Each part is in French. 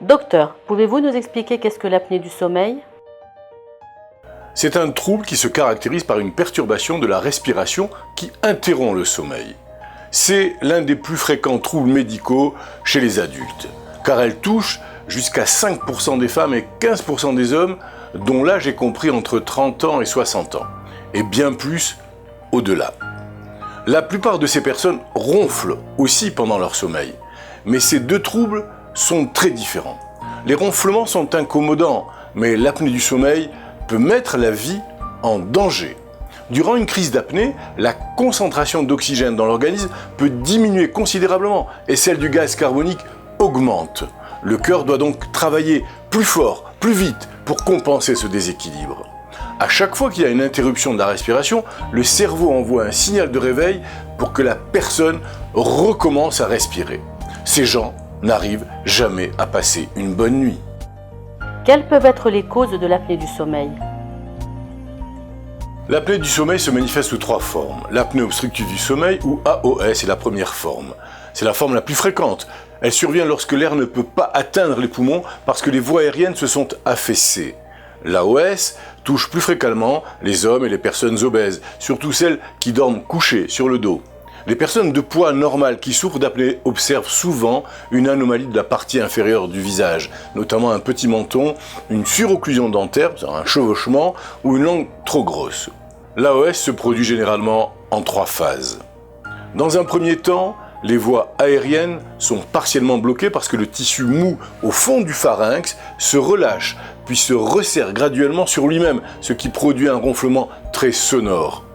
Docteur, pouvez-vous nous expliquer qu'est-ce que l'apnée du sommeil? C'est un trouble qui se caractérise par une perturbation de la respiration qui interrompt le sommeil. C'est l'un des plus fréquents troubles médicaux chez les adultes, car elle touche jusqu'à 5% des femmes et 15% des hommes dont l'âge est compris entre 30 ans et 60 ans, et bien plus au-delà. La plupart de ces personnes ronflent aussi pendant leur sommeil, mais ces deux troubles sont très différents. Les ronflements sont incommodants, mais l'apnée du sommeil peut mettre la vie en danger. Durant une crise d'apnée, la concentration d'oxygène dans l'organisme peut diminuer considérablement et celle du gaz carbonique augmente. Le cœur doit donc travailler plus fort, plus vite pour compenser ce déséquilibre. À chaque fois qu'il y a une interruption de la respiration, le cerveau envoie un signal de réveil pour que la personne recommence à respirer. Ces gens n'arrivent jamais à passer une bonne nuit. Quelles peuvent être les causes de l'apnée du sommeil? L'apnée du sommeil se manifeste sous trois formes. L'apnée obstructive du sommeil, ou AOS, est la première forme. C'est la forme la plus fréquente. Elle survient lorsque l'air ne peut pas atteindre les poumons parce que les voies aériennes se sont affaissées. L'AOS touche plus fréquemment les hommes et les personnes obèses, surtout celles qui dorment couchées sur le dos. Les personnes de poids normal qui souffrent d'apnée observent souvent une anomalie de la partie inférieure du visage, notamment un petit menton, une surocclusion dentaire, un chevauchement ou une langue trop grosse. L'AOS se produit généralement en trois phases. Dans un premier temps, les voies aériennes sont partiellement bloquées parce que le tissu mou au fond du pharynx se relâche puis se resserre graduellement sur lui-même, ce qui produit un ronflement très sonore.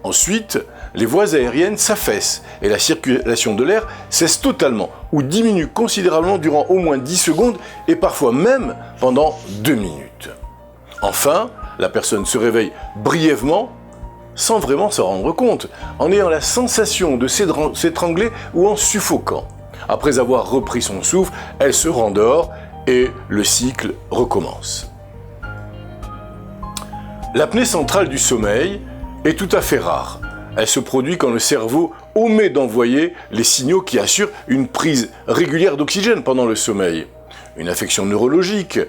Ensuite, les voies aériennes s'affaissent et la circulation de l'air cesse totalement ou diminue considérablement durant au moins 10 secondes et parfois même pendant 2 minutes. Enfin, la personne se réveille brièvement sans vraiment s'en rendre compte, en ayant la sensation de s'étrangler ou en suffoquant. Après avoir repris son souffle, elle se rendort et le cycle recommence. L'apnée centrale du sommeil est tout à fait rare. Elle se produit quand le cerveau omet d'envoyer les signaux qui assurent une prise régulière d'oxygène pendant le sommeil. Une affection neurologique,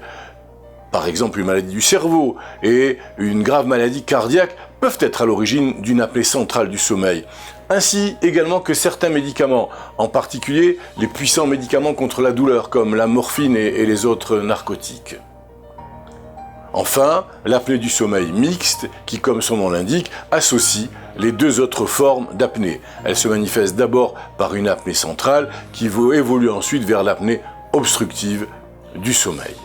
par exemple une maladie du cerveau et une grave maladie cardiaque peuvent être à l'origine d'une apnée centrale du sommeil, ainsi également que certains médicaments, en particulier les puissants médicaments contre la douleur comme la morphine et les autres narcotiques. Enfin, l'apnée du sommeil mixte, qui comme son nom l'indique, associe les deux autres formes d'apnée. Elle se manifeste d'abord par une apnée centrale qui évolue ensuite vers l'apnée obstructive du sommeil.